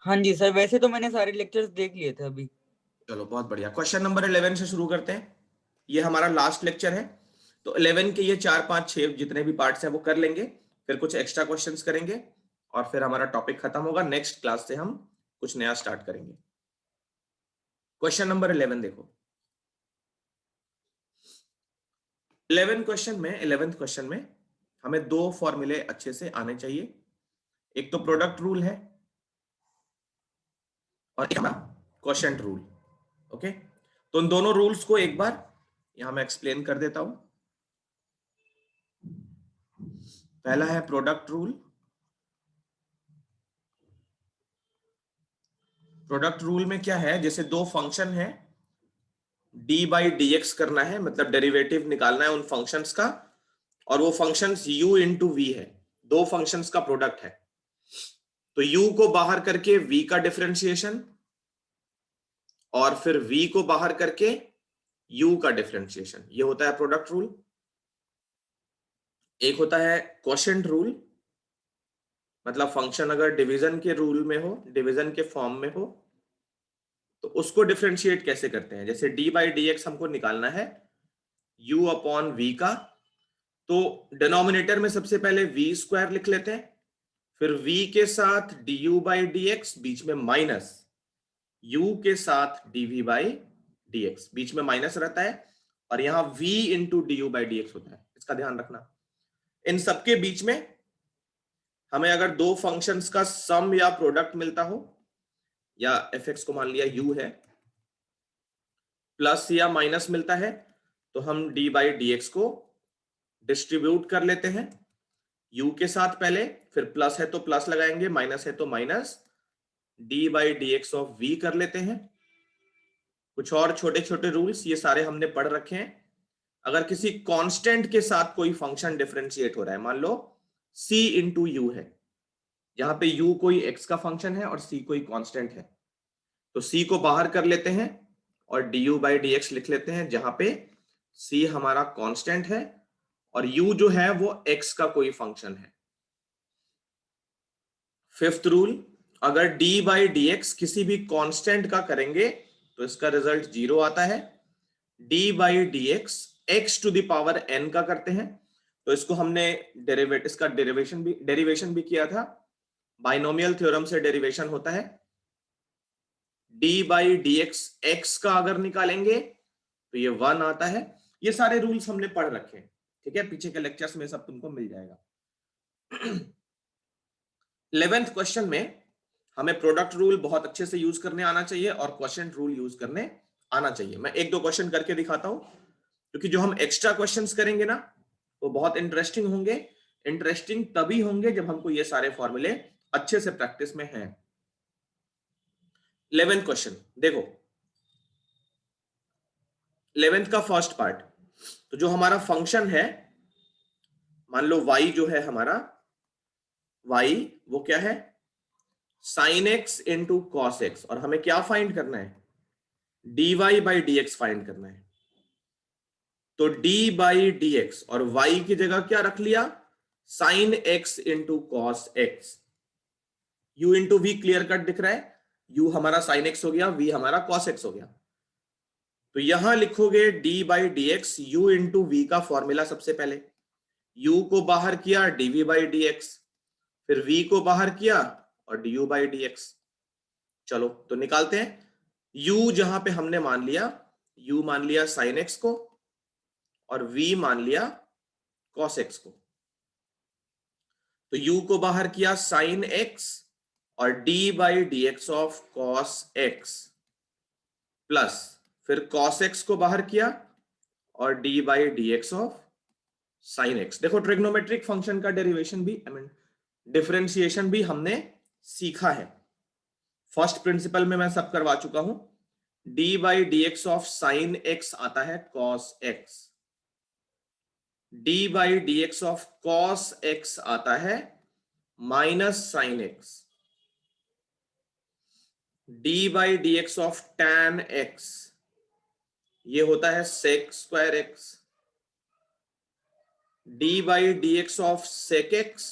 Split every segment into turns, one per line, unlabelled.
हाँ जी सर, वैसे तो मैंने सारे लेक्चर्स देख लिए थे अभी।
चलो बहुत बढ़िया। क्वेश्चन नंबर 11 से शुरू करते हैं। ये हमारा लास्ट लेक्चर है। तो 11 के ये 4 5 6 जितने भी पार्ट्स हैं वो कर लेंगे, फिर कुछ एक्स्ट्रा क्वेश्चंस करेंगे और फिर हमारा टॉपिक खत्म होगा। नेक्स्ट क्लास से हम कुछ नया स्टार्ट करेंगे। क्वेश्चन नंबर 11 देखो। 11th क्वेश्चन में हमें दो फॉर्मूले अच्छे से आने चाहिए। एक तो प्रोडक्ट रूल है और एक हमारा क्वोशिएंट रूल। ओके, तो उन दोनों रूल्स को एक बार यहां मैं एक्सप्लेन कर देता हूं। पहला है प्रोडक्ट रूल। प्रोडक्ट रूल में क्या है, जैसे दो फंक्शन है, डी बाई डी एक्स करना है, मतलब डेरिवेटिव निकालना है उन फंक्शंस का, और वो फंक्शंस u इंटू वी है, दो फंक्शंस का प्रोडक्ट है। तो u को बाहर करके v का डिफरेंशिएशन और फिर v को बाहर करके u का डिफरेंशिएशन, ये होता है प्रोडक्ट रूल। एक होता है क्वोशिएंट रूल, मतलब फंक्शन अगर डिवीजन के रूल में हो, डिवीजन के फॉर्म में हो, तो उसको डिफरेंशिएट कैसे करते हैं। जैसे डी बाई डी एक्स हमको निकालना है u अपॉन वी का, तो डिनोमिनेटर में सबसे पहले वी स्क्वायर लिख लेते हैं, फिर v के साथ du बाई डी एक्स, बीच में माइनस u के साथ dv बाई डी एक्स, बीच में माइनस रहता है, और यहां v into d u by d x होता है, इसका ध्यान रखना। इन सबके बीच में हमें अगर दो फंक्शंस का सम या प्रोडक्ट मिलता हो, या fx को मान लिया u है, प्लस या माइनस मिलता है, तो हम d बाई डी एक्स को डिस्ट्रीब्यूट कर लेते हैं u के साथ पहले, फिर प्लस है तो प्लस लगाएंगे, माइनस है तो minus, d by d x of v कर लेते हैं। कुछ और छोटे छोटे रूल्स ये सारे हमने पढ़ रखे हैं। अगर किसी कांस्टेंट के साथ कोई फंक्शन डिफरेंशिएट हो रहा है, मान लो c इंटू यू है, जहां पे u कोई x का फंक्शन है और c कोई कांस्टेंट है, तो c को बाहर कर लेते हैं और du बाई डी एक्स लिख लेते हैं, जहां पे c हमारा कांस्टेंट है और u जो है वो x का कोई फंक्शन है। फिफ्थ रूल, अगर d बाई डी एक्स किसी भी कांस्टेंट का करेंगे तो इसका रिजल्ट 0 आता है। d by d x x to the power n का करते हैं, तो इसको हमने इसका डेरिवेशन भी किया था। बाइनोमियल थ्योरम से डेरिवेशन होता है। d by d x x का अगर निकालेंगे तो ये 1 आता है। ये सारे रूल्स हमने पढ़ रखे हैं, ठीक है, पीछे के लेक्चर्स में सब तुमको मिल जाएगा। 11th क्वेश्चन में हमें प्रोडक्ट रूल बहुत अच्छे से यूज करने आना चाहिए और क्वोशिएंट रूल यूज करने आना चाहिए। मैं एक दो क्वेश्चन करके दिखाता हूं, क्योंकि जो हम एक्स्ट्रा क्वेश्चंस करेंगे ना, वो बहुत इंटरेस्टिंग होंगे। इंटरेस्टिंग तभी होंगे जब हमको ये सारे फॉर्मूले अच्छे से प्रैक्टिस में हैं। 11th क्वेश्चन देखो, 11th का फर्स्ट पार्ट, तो जो हमारा फंक्शन है, मान लो y जो है हमारा, y वो क्या है, sine x into cos x, और हमें क्या फाइंड करना है, dy by d x find करना है। तो d बाई डी एक्स और y की जगह क्या रख लिया, sine x into cos x. u into v clear cut दिख रहा है, u हमारा साइन एक्स हो गया, v हमारा कॉस एक्स हो गया। तो यहां लिखोगे d by d x, u into v का फॉर्मूला सबसे पहले, u को बाहर किया dv बाई डी एक्स, फिर v को बाहर किया और du बाई डी एक्स। चलो तो निकालते हैं। u जहां पे हमने मान लिया, u मान लिया साइन एक्स को और v मान लिया कॉस एक्स को, तो u को बाहर किया साइन एक्स और d by d x of cos x, plus फिर कॉस एक्स को बाहर किया और d by d x of sine x. देखो ट्रिग्नोमेट्रिक फंक्शन का डेरिवेशन भी, आई मीन डिफरेंशिएशन भी हमने सीखा है। फर्स्ट प्रिंसिपल में मैं सब करवा चुका हूं। d by d x of sine x आता है cos x, d by d x of cos x आता है minus sine x, d by d x of tan x ये होता है sec square x, d by d x of sec x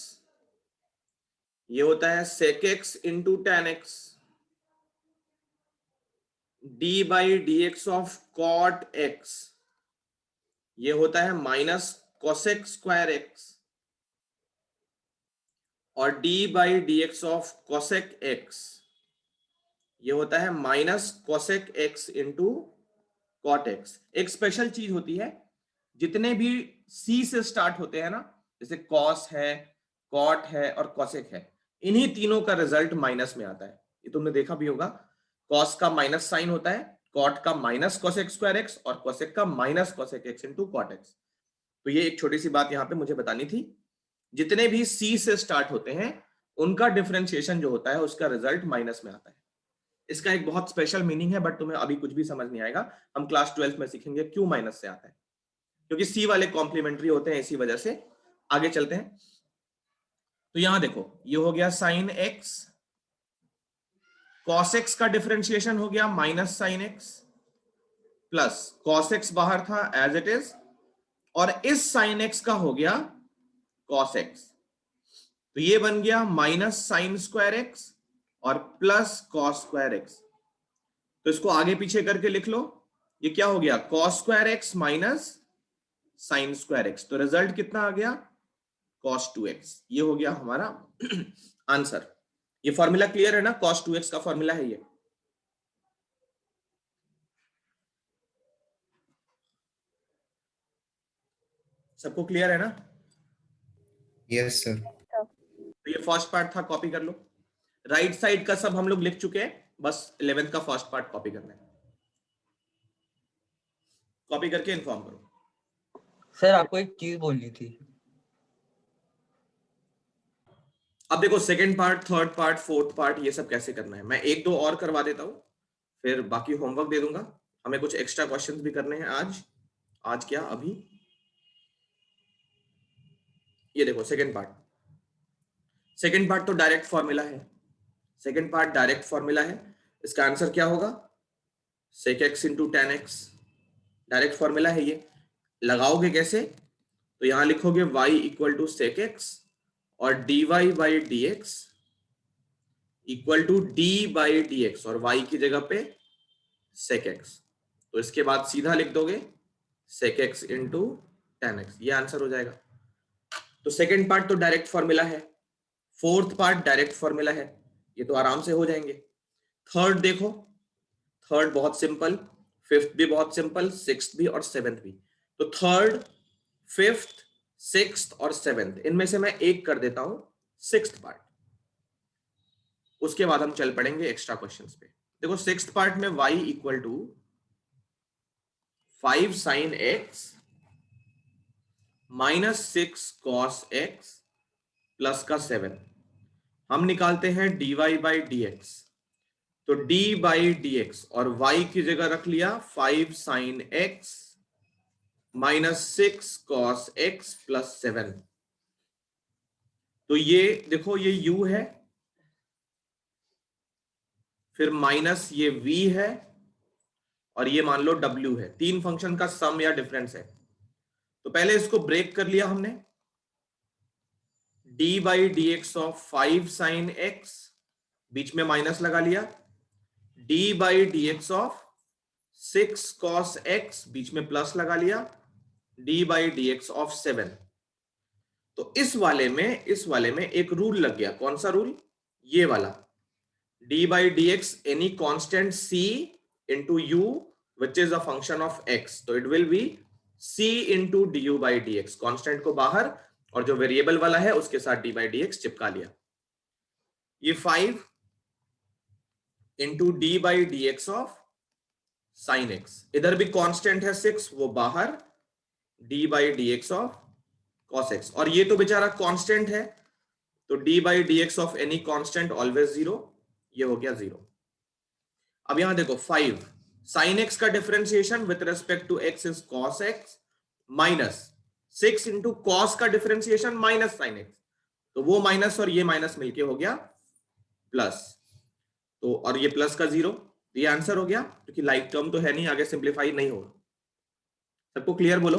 ये होता है sec x into tan x, d by d x of cot x ये होता है minus cosec square x, और D by d x of cosec x ये होता है minus cosec x into cot x. एक स्पेशल चीज होती है, जितने भी सी से स्टार्ट होते हैं ना, जैसे कॉस है, कॉट है और कोसेक है, इन्हीं तीनों का रिजल्ट माइनस में आता है। ये तुमने देखा भी होगा, कॉस का माइनस साइन होता है, कॉट का माइनस कोसेक स्क्वायर एक्स और कोसेक का minus cosec x into cot x. तो ये एक छोटी सी बात यहां पे मुझे बतानी थी, जितने भी सी से स्टार्ट होते हैं उनका डिफरेंशिएशन जो होता है उसका रिजल्ट माइनस में आता है। इसका एक बहुत स्पेशल मीनिंग है, बट तुम्हें अभी कुछ भी समझ नहीं आएगा, हम क्लास 12 में सीखेंगे क्यों माइनस से आता है, क्योंकि सी वाले कॉम्प्लीमेंट्री होते हैं, इसी वजह से। आगे चलते हैं। तो यहां देखो, ये हो गया साइन एक्स, कॉस एक्स का डिफरेंशिएशन हो गया minus sine x, plus cos x बाहर था एज इट इज, और इस साइन एक्स का हो गया कॉस एक्स, तो ये बन गया माइनस साइन स्क्वायर एक्स और प्लस कॉस स्क्वायर एक्स। तो इसको आगे पीछे करके लिख लो, ये क्या हो गया, cos square x minus sine square x. तो रिजल्ट कितना आ गया, cos 2x। ये हो गया हमारा आंसर। ये फॉर्मूला क्लियर है ना, cos 2x का फॉर्मूला है ये। सबको क्लियर है ना?
Yes sir.
तो ये फर्स्ट पार्ट था, कॉपी कर लो। राइट साइड का सब हम लोग लिख चुके हैं, बस 11th का फर्स्ट पार्ट कॉपी करना है। कॉपी करके इन्फॉर्म करो।
सर आपको एक चीज बोलनी थी।
अब देखो, second part, third part, fourth part, ये सब कैसे करना है, मैं एक दो और करवा देता हूं, फिर बाकी होमवर्क दे दूंगा। हमें कुछ एक्स्ट्रा क्वेश्चंस भी करने हैं आज। आज क्या, अभी ये देखो सेकंड पार्ट। सेकंड पार्ट तो डायरेक्ट फॉर्मूला है, सेकंड पार्ट डायरेक्ट फॉर्मूला है। इसका आंसर क्या होगा, sec x into tan x, direct formula है ये। लगाओगे कैसे, तो यहां लिखोगे y equal to sec x और dy by d x equal to d by d x, और y की जगह पे सेक एक्स। तो इसके बाद सीधा लिख दोगे sec x into tan x, ये आंसर हो जाएगा। तो सेकेंड पार्ट तो डायरेक्ट फॉर्मूला है, फोर्थ पार्ट डायरेक्ट फॉर्मूला है, ये तो आराम से हो जाएंगे। थर्ड देखो, थर्ड बहुत सिंपल, फिफ्थ भी बहुत सिंपल, सिक्स्थ भी और सेवेंथ भी। तो थर्ड, फिफ्थ, सिक्स्थ और सेवेंथ, इनमें से मैं एक कर देता हूं सिक्स्थ पार्ट, उसके बाद हम चल पड़ेंगे एक्स्ट्रा क्वेश्चंस पे। देखो सिक्स्थ पार्ट में y equal to 5 sine x minus 6 cos x plus का 7। हम निकालते हैं dy बाई डी एक्स, तो d बाई डी एक्स और y की जगह रख लिया 5 sine x minus 6 cos x plus 7। तो ये देखो, ये u है, फिर माइनस ये v है, और ये मान लो w है। तीन फंक्शन का सम या डिफरेंस है। तो पहले इसको ब्रेक कर लिया हमने, d by d x of 5 sine x, बीच में माइनस लगा लिया, d by d x of 6 cos x, बीच में प्लस लगा लिया, d by d x of 7। तो इस वाले में एक रूल लग गया। कौन सा रूल, ये वाला, d by d x any constant c into you which is a function of x, तो it will be c into d u by d x. Constant को बाहर और जो वेरिएबल वाला है उसके साथ d बाई डी एक्स चिपका लिया। ये 5 into d by d x of sine x, इधर भी कांस्टेंट है 6, वो बाहर, d by d x of cos x, और ये तो बेचारा कांस्टेंट है, तो d by d x of any constant always 0, ये हो गया 0। अब यहां देखो 5 साइन एक्स का differentiation with respect to x is cos x, minus 6 into cos का डिफरेंशिएशन माइनस साइन एक्स, तो वो माइनस और ये माइनस मिलके हो गया प्लस, तो और ये प्लस का 0, ये आंसर हो गया, क्योंकि लाइक टर्म तो है नहीं, आगे सिंप्लीफाई नहीं होगा। सबको क्लियर बोलो?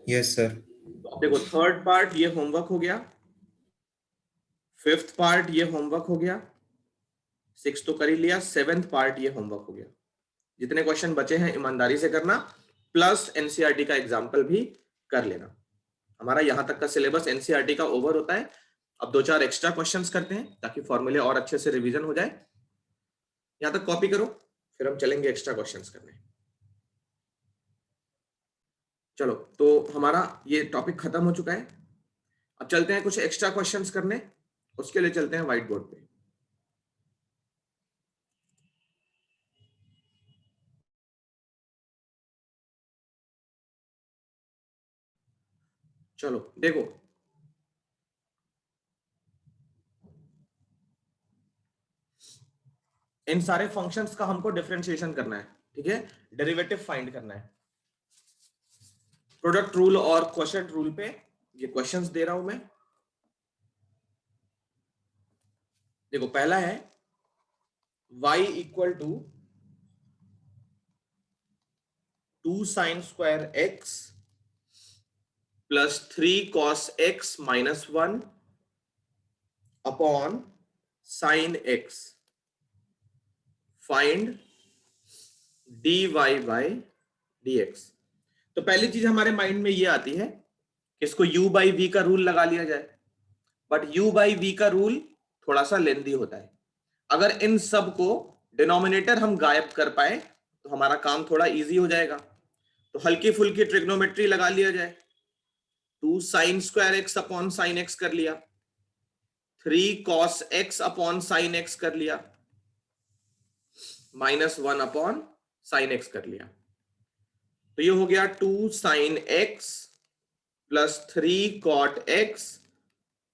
Yes sir.
तो देखो थर्ड पार्ट ये होमवर्क हो गया, फिफ्थ पार्ट ये होमवर्क हो गया, 6 तो कर ही लिया, 7th पार्ट ये होमवर्क हो गया। जितने क्वेश्चन बचे हैं ईमानदारी से करना, प्लस एनसीईआरटी का एग्जाम्पल भी कर लेना। हमारा यहां तक का सिलेबस एनसीईआरटी का ओवर होता है। अब 2-4 एक्स्ट्रा क्वेश्चंस करते हैं ताकि फॉर्मूले और अच्छे से रिवीजन हो जाए। यहां तक कॉपी करो, फिर हम चलेंगे एक्स्ट्रा क्वेश्चंस करने। चलो, तो हमारा ये टॉपिक खत्म हो चुका है। अब चलते हैं कुछ एक्स्ट्रा क्वेश्चंस करने। उसके लिए चलते हैं व्हाइट बोर्ड पे। चलो देखो, इन सारे फंक्शंस का हमको डिफरेंशिएशन करना है, ठीक है, डेरिवेटिव फाइंड करना है। प्रोडक्ट रूल और क्वोशिएंट रूल पे ये क्वेश्चंस दे रहा हूं मैं। देखो, पहला है y equal to 2 sin square x plus 3 cos x minus 1 upon sin x। Find dy by dx। तो पहली चीज हमारे माइंड में ये आती है कि इसको u बाई वी का रूल लगा लिया जाए, बट u बाई वी का रूल थोड़ा सा लेंदी होता है। अगर इन सब को डिनोमिनेटर हम गायब कर पाए तो हमारा काम थोड़ा इजी हो जाएगा। तो हल्की फुल्की ट्रिग्नोमेट्री लगा लिया जाए। 2 sin square x upon sine x कर लिया, 3 cos x upon sine x कर लिया, माइनस 1 अपॉन साइन एक्स कर लिया। तो ये हो गया 2 sin x plus 3 cot x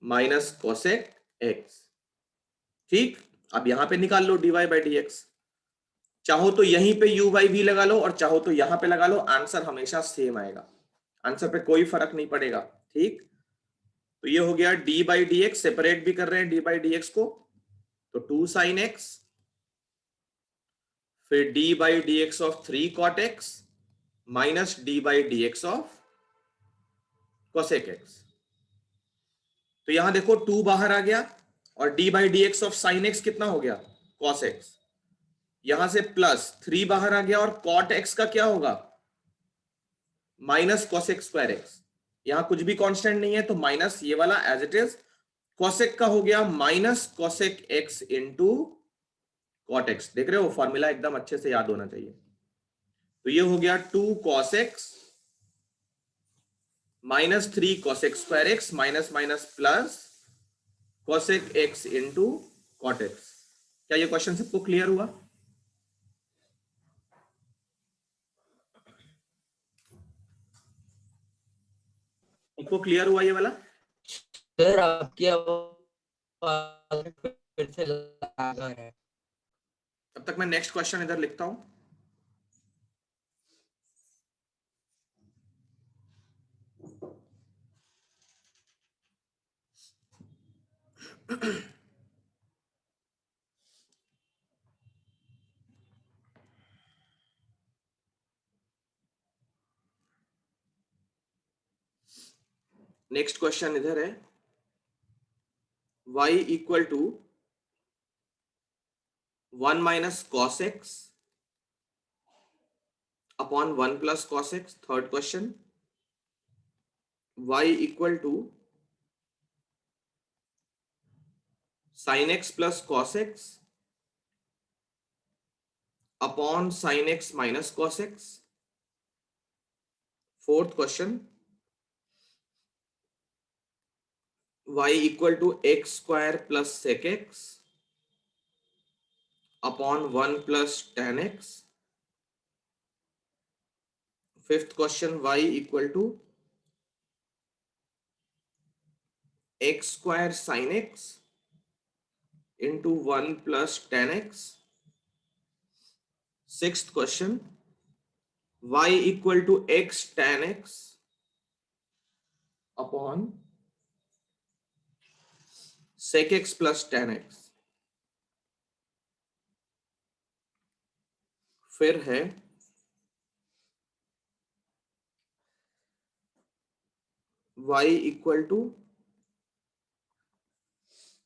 minus cosec x। ठीक, अब यहां पे निकाल लो dy बाई dx। चाहो तो यहीं पे u बाई वी लगा लो और चाहो तो यहां पे लगा लो, आंसर हमेशा सेम आएगा, आंसर पे कोई फर्क नहीं पड़ेगा। ठीक, तो ये हो गया d by d x. Separate भी कर रहे हैं d बाई डी एक्स को, तो 2 sin x, फिर d by d x of 3 cot x minus d by d x of cosec x। तो यहां देखो 2 बाहर आ गया और d by d x of sine x कितना हो गया, cos x। यहां से प्लस 3 बाहर आ गया और cot x का क्या होगा, माइनस cosec स्क्वायर x। यहां कुछ भी कांस्टेंट नहीं है तो माइनस ये वाला एज इट इज। cosec का हो गया minus cosec x into cot x। देख रहे हो, फॉर्मूला एकदम अच्छे से याद होना चाहिए। तो ये हो गया 2 cos x minus 3 cosec square x minus minus plus cosec x into cot x। क्या ये क्वेश्चन सबको क्लियर हुआ? सबको क्लियर हुआ ये वाला?
सर आपकी आवाज फिर से लगा है।
तब तक मैं नेक्स्ट क्वेश्चन इधर लिखता हूं। नेक्स्ट क्वेश्चन इधर है, y equal to 1 minus cos x upon 1 plus cos x। Third question, y equal to sin x plus cos x upon sin x minus cos x। Fourth question, y equal to x square plus sec x upon 1 plus tan x। Fifth question, y equal to x square sine x into 1 plus tan x। Sixth question, y equal to x tan x upon sec x plus tan x। फिर है y equal to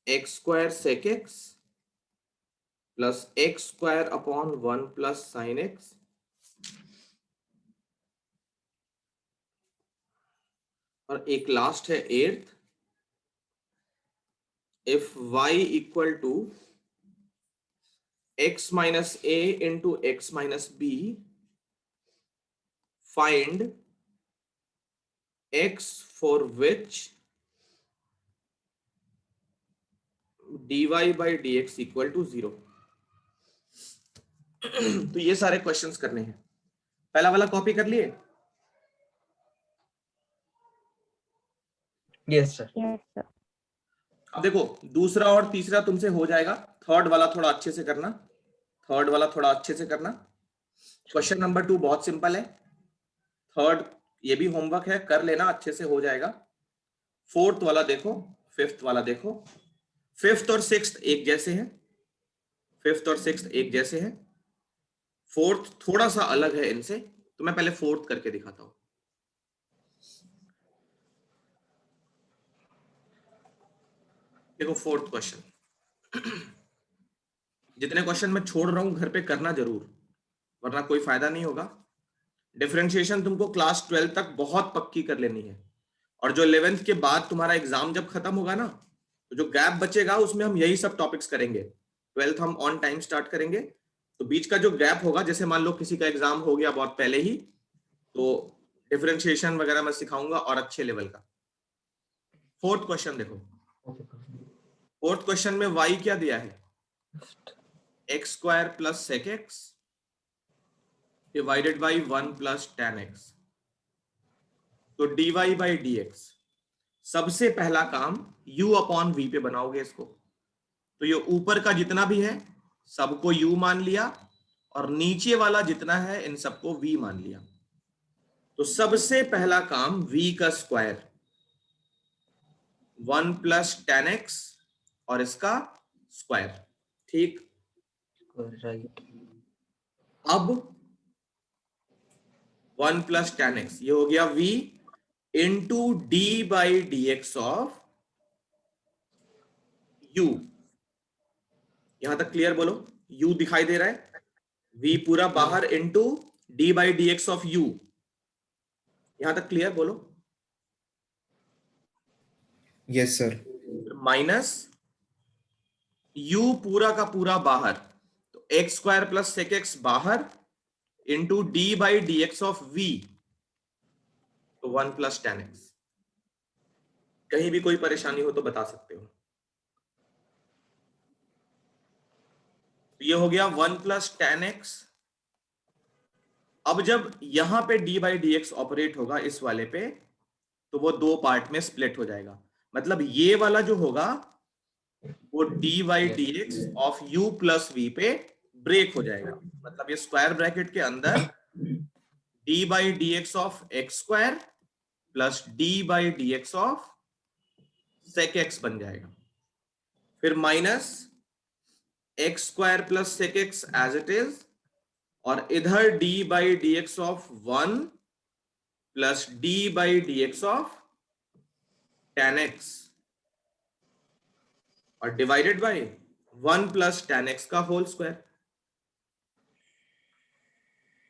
x square sec x plus x square upon 1 plus sine x और एक last है 8th, if y equal to x minus a into x minus b, find x for which dy by d x equal to 0। तो ये सारे questions करने हैं। पहला वाला कॉपी कर लिए?
Yes sir.
Yes, sir.
अब देखो दूसरा और तीसरा तुमसे हो जाएगा, थर्ड वाला थोड़ा अच्छे से करना, थर्ड वाला थोड़ा अच्छे से करना। क्वेश्चन नंबर 2 बहुत सिंपल है, थर्ड ये भी होमवर्क है, कर लेना, अच्छे से हो जाएगा। फोर्थ वाला देखो, फिफ्थ वाला देखो, फिफ्थ और सिक्स्थ एक जैसे हैं, फिफ्थ और सिक्स्थ एक जैसे हैं, फोर्थ थोड़ा सा अलग है इनसे, तो मैं पहले फोर्थ करके दिखाता हूं। देखो फोर्थ क्वेश्चन, जितने क्वेश्चन मैं छोड़ रहा हूं घर पे करना जरूर, वरना कोई फायदा नहीं होगा। डिफरेंशिएशन तुमको क्लास 12 तक बहुत पक्की कर लेनी है, और जो 11th के बाद तुम्हारा एग्जाम जब खत्म होगा ना, तो जो गैप बचेगा उसमें हम यही सब टॉपिक्स करेंगे। 12th हम ऑन टाइम स्टार्ट करेंगे, तो बीच का जो गैप होगा, जैसे मान लो किसी का एग्जाम हो गया बहुत पहले ही, तो डिफरेंशिएशन वगैरह मैं सिखाऊंगा और अच्छे लेवल का। फोर्थ क्वेश्चन देखो, फोर्थ क्वेश्चन में y क्या दिया है, x square plus sec x divided by 1 plus tan x। तो dy बाई डी एक्स, सबसे पहला काम u अपॉन v पे बनाओगे इसको, तो ये ऊपर का जितना भी है सबको u मान लिया, और नीचे वाला जितना है इन सबको v मान लिया। तो सबसे पहला काम v का स्क्वायर 1 प्लस tan x और इसका स्क्वायर, ठीक।
राइट।
अब 1 प्लस tan x ये हो गया v into d by d x of u। यहां तक क्लियर बोलो, u दिखाई दे रहा है, v पूरा बाहर into d by d x of u, यहां तक क्लियर बोलो।
Yes, sir.
माइनस u पूरा का पूरा बाहर, तो x square plus sec x बाहर into d by d x of v, तो 1 प्लस tan x। कहीं भी कोई परेशानी हो तो बता सकते हो। ये हो गया 1 प्लस tan x। अब जब यहां पे d by d x operate होगा इस वाले पे, तो वो दो पार्ट में स्प्लिट हो जाएगा, मतलब ये वाला जो होगा वो d by d x of u plus v पे ब्रेक हो जाएगा, मतलब ये स्क्वायर ब्रैकेट के अंदर d by d x of x square plus d by d x of sec x बन जाएगा, फिर minus x square plus sec x as it is, और इधर d by d x of 1 plus d by d x of tan x, और divided by 1 plus tan x का whole square,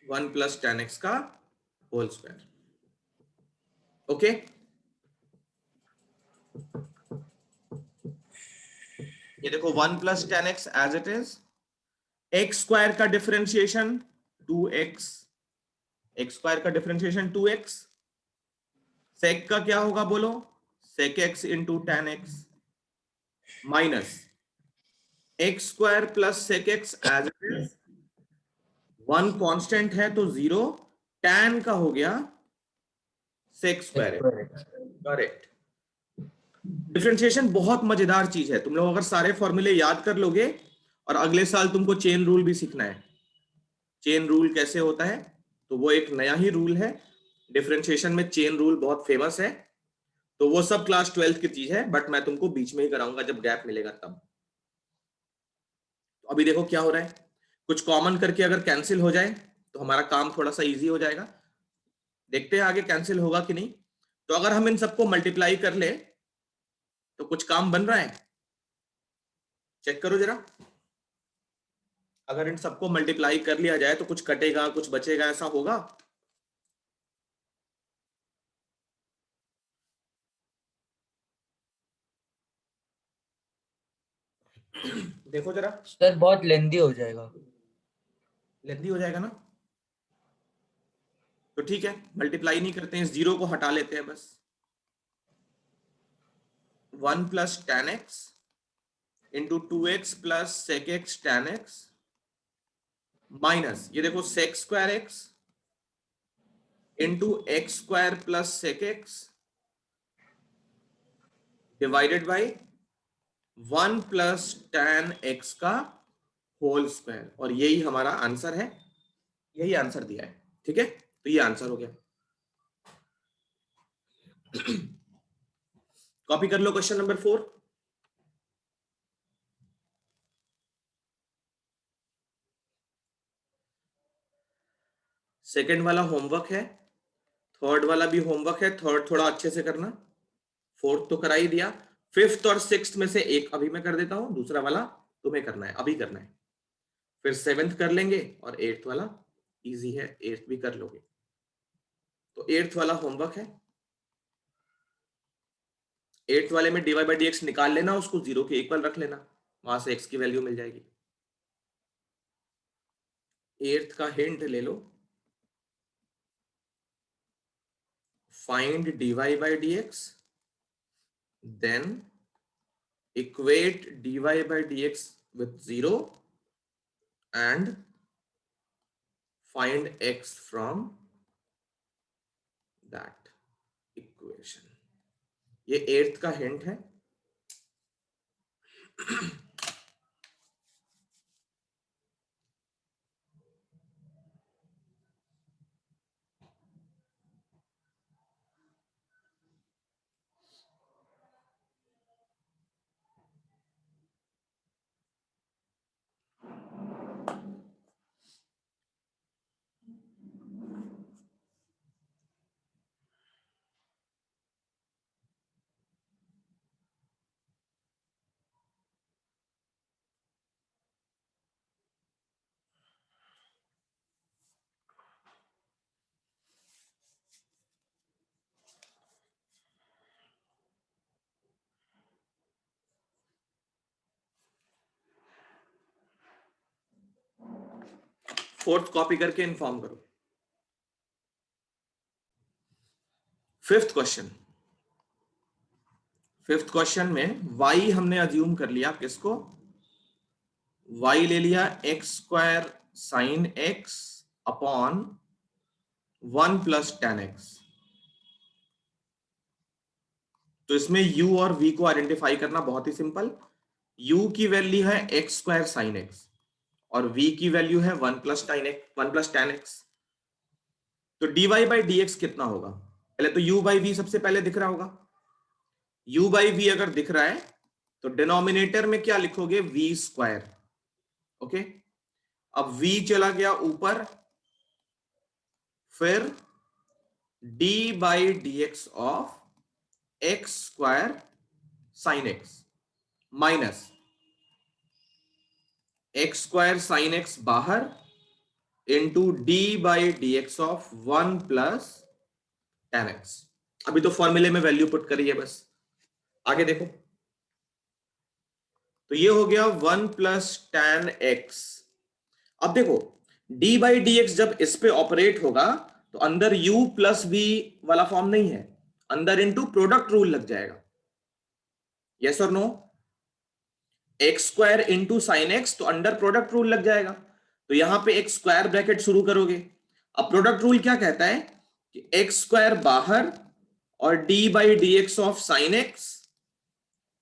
1 plus tan x का whole square. Okay, ये देखो 1 plus tan x as it is, x square का differentiation 2x, x square का differentiation 2x, sec का क्या होगा बोलो, sec x into tan x, minus x square plus sec x as it is, 1 constant है तो 0, tan का हो गया सेक स्क्वायर, करेक्ट। डिफरेंशिएशन बहुत मजेदार चीज है, तुम लोग अगर सारे फॉर्मूले याद कर लोगे, और अगले साल तुमको चेन रूल भी सीखना है, चेन रूल कैसे होता है, तो वो एक नया ही रूल है डिफरेंशिएशन में, चेन रूल बहुत फेमस है, तो वो सब क्लास 12th की चीज है, बट मैं तुमको बीच में ही कराऊंगा जब गैप मिलेगा तब। तो अभी देखो क्या हो रहा है, कुछ कॉमन करके अगर कैंसिल हो जाए तो हमारा काम थोड़ा सा इजी हो जाएगा, देखते हैं आगे कैंसिल होगा कि नहीं। तो अगर हम इन सबको मल्टीप्लाई कर ले तो कुछ काम बन रहा है, चेक करो जरा। अगर इन सबको मल्टीप्लाई कर लिया जाए तो कुछ कटेगा, कुछ बचेगा, ऐसा होगा? देखो जरा,
सर बहुत लेंदी हो जाएगा।
लेंदी हो जाएगा ना? तो ठीक है, मल्टीप्लाई नहीं करते हैं, जीरो को हटा लेते हैं बस। 1 plus tan x into 2x plus sec x tan x minus, ये देखो sec square x into x square plus sec x divided by 1 plus tan x का होल स्क्वायर, और यही हमारा आंसर है, यही आंसर दिया है। ठीक है, तो ये आंसर हो गया। कॉपी कर लो क्वेश्चन नंबर 4। सेकंड वाला होमवर्क है, थर्ड वाला भी होमवर्क है, थर्ड थोड़ा अच्छे से करना, फोर्थ तो करा ही दिया, फिफ्थ और सिक्स्थ में से एक अभी मैं कर देता हूं, दूसरा वाला तुम्हें करना है, अभी करना है, फिर सेवेंथ कर लेंगे, और एट्थ वाला इजी है, एट्थ भी कर लोगे। तो एट्थ वाला होमवर्क है, एट्थ वाले में dy बाई dx निकाल लेना, उसको जीरो के इक्वल रख लेना, वहां से x की वैल्यू मिल जाएगी। एट्थ का हिंट ले लो, find dy by dx, then equate dy by dx with 0 and find x from that equation। ये एट्थ का हिंट है। फोर्थ कॉपी करके इन्फॉर्म करो। फिफ्थ क्वेश्चन, फिफ्थ क्वेश्चन में y हमने अज्यूम कर लिया, किसको? y ले लिया x square sine x upon 1 plus tan x। तो इसमें u और v को आइडेंटिफाई करना बहुत ही सिंपल। u की वैल्यू है एक्स स्क्वायर साइन एक्स और v की वैल्यू है 1 प्लस tan x। तो dy बाई dx कितना होगा? पहले तो u बाई v सबसे पहले दिख रहा होगा। u बाई v अगर दिख रहा है तो डिनोमिनेटर में क्या लिखोगे? v square. ओके, अब v चला गया ऊपर, फिर d by dx of x square sine x minus x square sine x बाहर into d by d x of 1 plus tan x। अभी तो फॉर्मूले में वैल्यू पुट करी है बस, आगे देखो। तो ये हो गया 1 प्लस tan x। अब देखो d बाई डी एक्स जब इस पे ऑपरेट होगा तो अंदर u प्लस v वाला फॉर्म नहीं है, अंदर इंटू प्रोडक्ट रूल लग जाएगा। यस और no? X square into sine x, तो अंडर प्रोडक्ट रूल लग जाएगा, तो यहां पे एक स्क्वायर ब्रैकेट शुरू करोगे। अब प्रोडक्ट रूल क्या कहता है कि एक्स स्क्वायर बाहर और D by d x of sine x,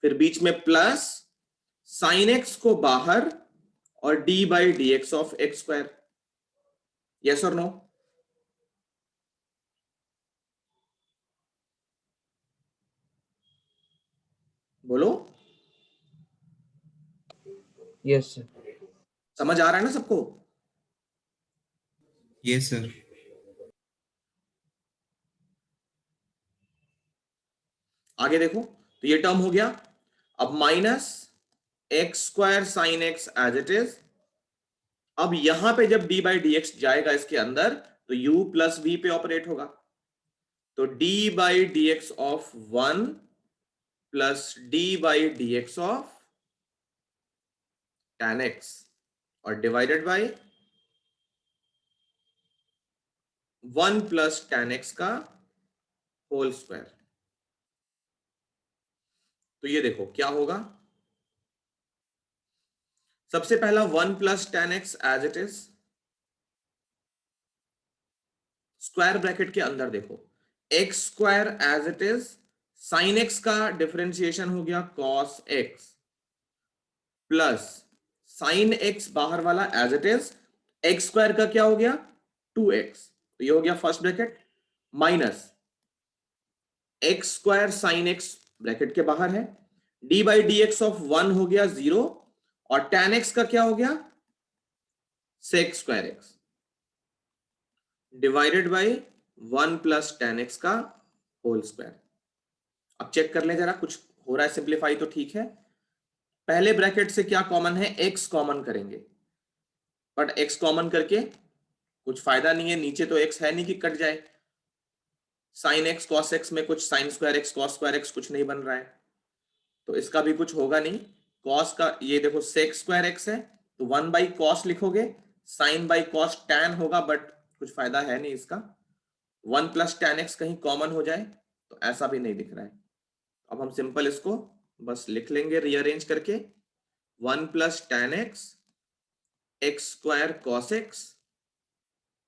फिर बीच में प्लस साइन एक्स को बाहर और D by d x of x square. Yes और नो? बोलो,
यस सर।
समझ आ रहा है ना सबको?
Yes, sir.
आगे देखो, तो ये टर्म हो गया। अब minus x square sine x as it is अब यहां पे जब d बाई डी एक्स जाएगा इसके अंदर तो u प्लस v पे ऑपरेट होगा, तो d by d x of 1 plus d by d x of tan x और divided by 1 plus tan x का होल स्क्वायर। तो ये देखो क्या होगा, सबसे पहला 1 plus tan x as it is, square bracket के अंदर देखो x square as it is, sine x का डिफरेंशिएशन हो गया cos x plus sine x बाहर वाला as it is, x square का क्या हो गया 2x, तो ये हो गया first bracket, minus x square sine x bracket के बाहर है, d by d x of 1 हो गया 0 और tan x का क्या हो गया sec square x divided by 1 plus tan x का होल स्क्वायर। अब चेक कर ले जरा, कुछ हो रहा है सिंप्लीफाई तो ठीक है। पहले ब्रैकेट से क्या कॉमन है, x कॉमन करेंगे, बट x कॉमन करके कुछ फायदा नहीं है, नीचे तो x है नहीं कि कट जाए, साइन x cos x में कुछ sine square x cos square x कुछ नहीं बन रहा है, तो इसका भी कुछ होगा नहीं। cos का ये देखो sec स्क्वायर x है तो 1 बाई कॉस लिखोगे, साइन बाई कॉस tan होगा बट कुछ फायदा है नहीं इसका, 1 प्लस tan x कहीं कॉमन हो जाए तो ऐसा भी नहीं दिख रहा है। अब हम सिंपल इसको बस लिख लेंगे रीअरेंज करके, 1 plus tan x x square cos x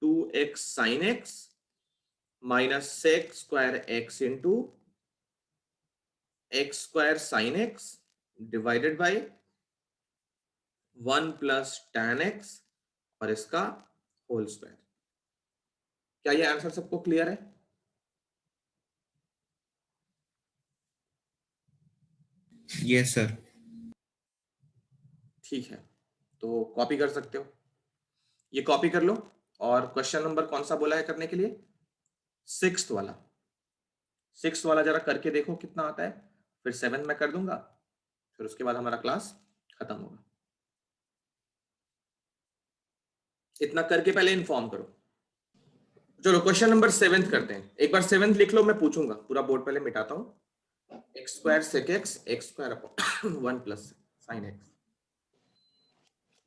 2x sin x minus sec square x into x square sine x divided by 1 plus tan x और इसका होल स्क्वायर। क्या ये आंसर सबको क्लियर है?
Yes sir.
ठीक है, तो कॉपी कर सकते हो, ये कॉपी कर लो। और क्वेश्चन नंबर कौन सा बोला है करने के लिए, सिक्स्थ वाला, सिक्स्थ वाला जरा करके देखो कितना आता है, फिर 7 में कर दूंगा, फिर उसके बाद हमारा क्लास खत्म होगा। इतना करके पहले इन्फॉर्म करो। चलो क्वेश्चन नंबर 7 करते हैं, एक बार 7 लिख लो, मैं पूछूंगा, पूरा बोर्ड पहले मिटाता हूं। X square sec x x square upon 1 plus sine x,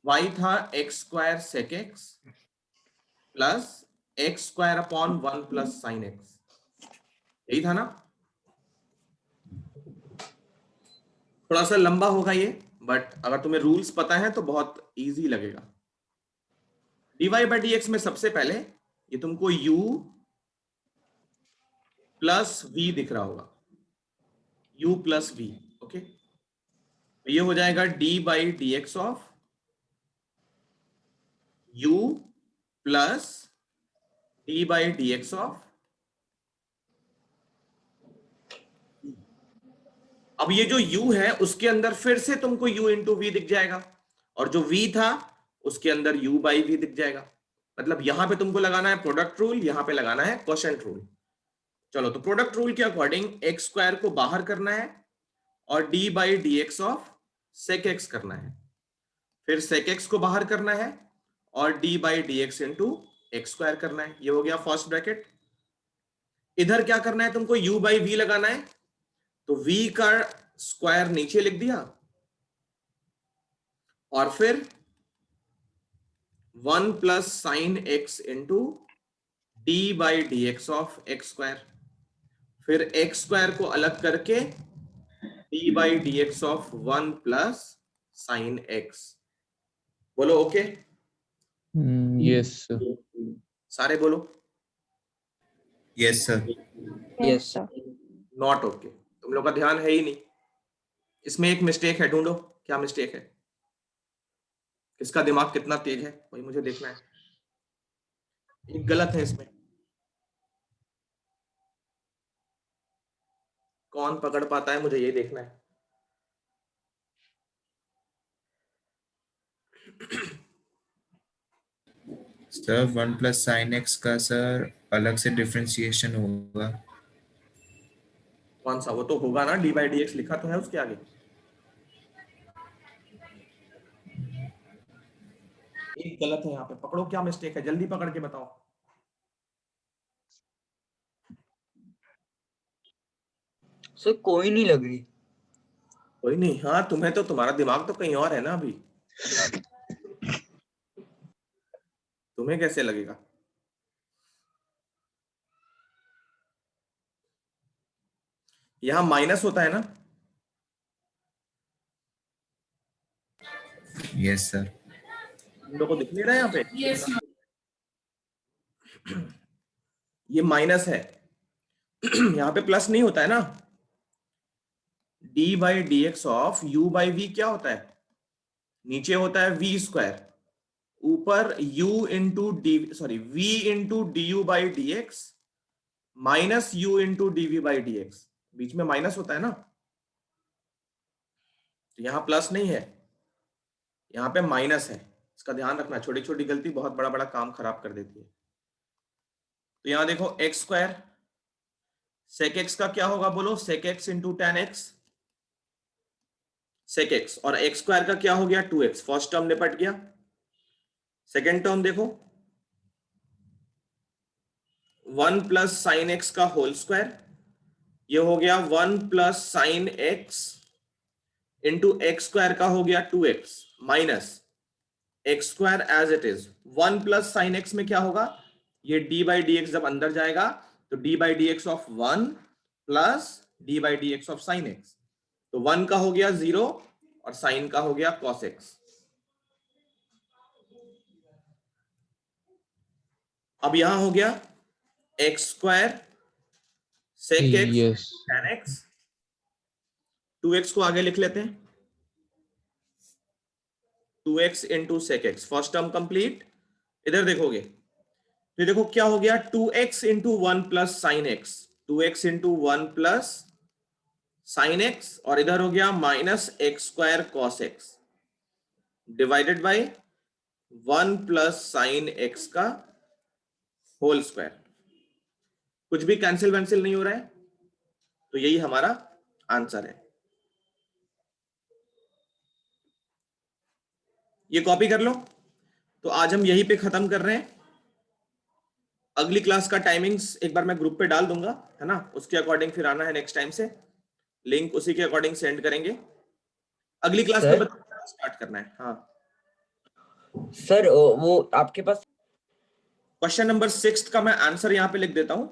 y था x square sec x plus x square upon 1 plus sine x, यही था ना। थोड़ा सा लंबा होगा ये, बट अगर तुम्हें रूल्स पता है तो बहुत इजी लगेगा। dy बाई डी एक्स में सबसे पहले ये तुमको u प्लस v दिख रहा होगा, u प्लस v, ओके, तो ये हो जाएगा d by d x of u plus d by d x of, अब ये जो u है उसके अंदर फिर से तुमको u इंटू वी दिख जाएगा, और जो v था उसके अंदर u बाई वी दिख जाएगा। मतलब यहां पे तुमको लगाना है प्रोडक्ट रूल, यहां पे लगाना है क्वोशंट रूल। चलो तो प्रोडक्ट रूल के अकॉर्डिंग एक्स स्क्वायर को बाहर करना है और d by d x of sec x करना है, फिर सेक एक्स को बाहर करना है और d by d x into x square करना है, ये हो गया फर्स्ट ब्रैकेट। इधर क्या करना है तुमको, u बाई वी लगाना है, तो v का स्क्वायर नीचे लिख दिया और फिर 1 plus sine x into d by d x of x square, फिर एक्स स्क्वायर को अलग करके D by d x of 1 plus sine x. बोलो ओके?
Yes sir.
सारे बोलो
yes sir.
Yes
not okay, तुम लोग का ध्यान है ही नहीं, इसमें एक मिस्टेक है, ढूंढो क्या मिस्टेक है, किसका दिमाग कितना तेज है वही मुझे देखना है, एक गलत है इसमें, कौन पकड़ पाता है मुझे ये देखना है।
सर 1 प्लस साइन एक्स का सर अलग से डिफरेंशिएशन होगा।
कौन सा, वो तो होगा ना, डी बाई डी एक्स लिखा तो है उसके आगे, मिस्टेक गलत है यहाँ पे, पकड़ो क्या मिस्टेक है, जल्दी पकड़ के बताओ।
सर कोई नहीं लग रही।
कोई नहीं, हाँ तुम्हें तो, तुम्हारा दिमाग तो कहीं और है ना अभी, तुम्हें कैसे लगेगा। यहाँ माइनस होता है ना,
यस सर।
तुम लोग को दिख नहीं रहा है यहाँ पे, ये माइनस है, यहाँ पे प्लस नहीं होता है ना। D by d x of u by v क्या होता है, नीचे होता है वी स्क्वायर, ऊपर u into d, sorry v into d u by d x minus u into d v by d x, बीच में माइनस होता है ना, तो यहां प्लस नहीं है, यहां पे माइनस है, इसका ध्यान रखना, छोटी छोटी गलती बहुत बड़ा बड़ा काम खराब कर देती है। तो यहां देखो एक्स स्क्वायर, सेक एक्स का क्या होगा बोलो, sec x into tan x, sec x, और एक्स स्क्वायर का क्या हो गया 2x, फर्स्ट टर्म निपट गया। सेकेंड टर्म देखो 1 प्लस साइन एक्स का होल स्क्वायर, ये हो गया 1 plus sine x into x square का हो गया 2x minus x square as it is, 1 plus sine x में क्या होगा, ये डी बाई डी एक्स जब अंदर जाएगा तो D by d x of 1 plus d by d x of sine x, तो 1 का हो गया 0 और साइन का हो गया कॉस एक्स। अब यहां हो गया x square sec x
Yes.
Tan x, 2x को आगे लिख लेते हैं, 2x into sec x, first term complete. इधर देखोगे तो देखो क्या हो गया 2x into 1 plus sine x, 2x into 1 plus sine x, और इधर हो गया minus x square cos x divided by 1 plus sine x का होल स्क्वायर, कुछ भी कैंसिल वैंसिल नहीं हो रहा है, तो यही हमारा आंसर है। ये कॉपी कर लो। तो आज हम यहीं पे खत्म कर रहे हैं, अगली क्लास का टाइमिंग्स एक बार मैं ग्रुप पे डाल दूंगा, है ना, उसके अकॉर्डिंग फिर आना है नेक्स्ट टाइम से, लिंक उसी के अकॉर्डिंग सेंड करेंगे। अगली क्लास में स्टार्ट करना है। हाँ
सर वो आपके पास
क्वेश्चन नंबर 6 का मैं आंसर यहां पे लिख देता हूं,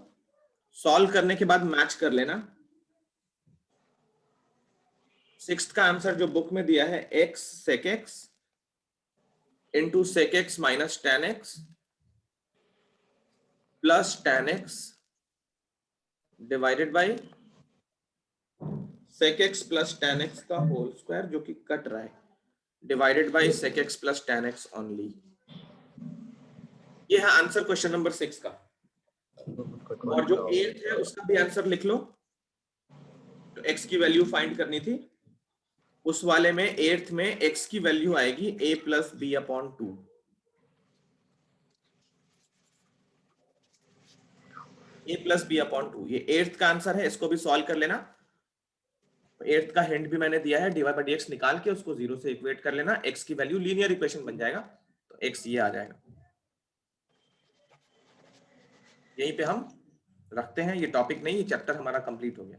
सॉल्व करने के बाद मैच कर लेना। 6 का आंसर जो बुक में दिया है, x sec x into sec x minus tan x plus tan x divided by sec x plus tan x का होल स्क्वायर, जो कि कट रहा है, divided by sec x plus tan x only. ये है आंसर क्वेश्चन नंबर 6 का। और जो 8 है उसका भी आंसर लिख लो, तो x की वैल्यू फाइंड करनी थी, उस वाले में 8th में x की वैल्यू आएगी a plus b upon 2। a plus b upon 2, ये 8th का आंसर है, इसको भी सॉल्व कर लेना। 8th का हिंट भी मैंने दिया है, dy बाई dx निकाल के उसको 0 से इक्वेट कर लेना, x की वैल्यू लीनियर इक्वेशन बन जाएगा, तो x ये आ जाएगा। यहीं पे हम रखते हैं, ये टॉपिक नहीं, ये चैप्टर हमारा कंप्लीट हो गया।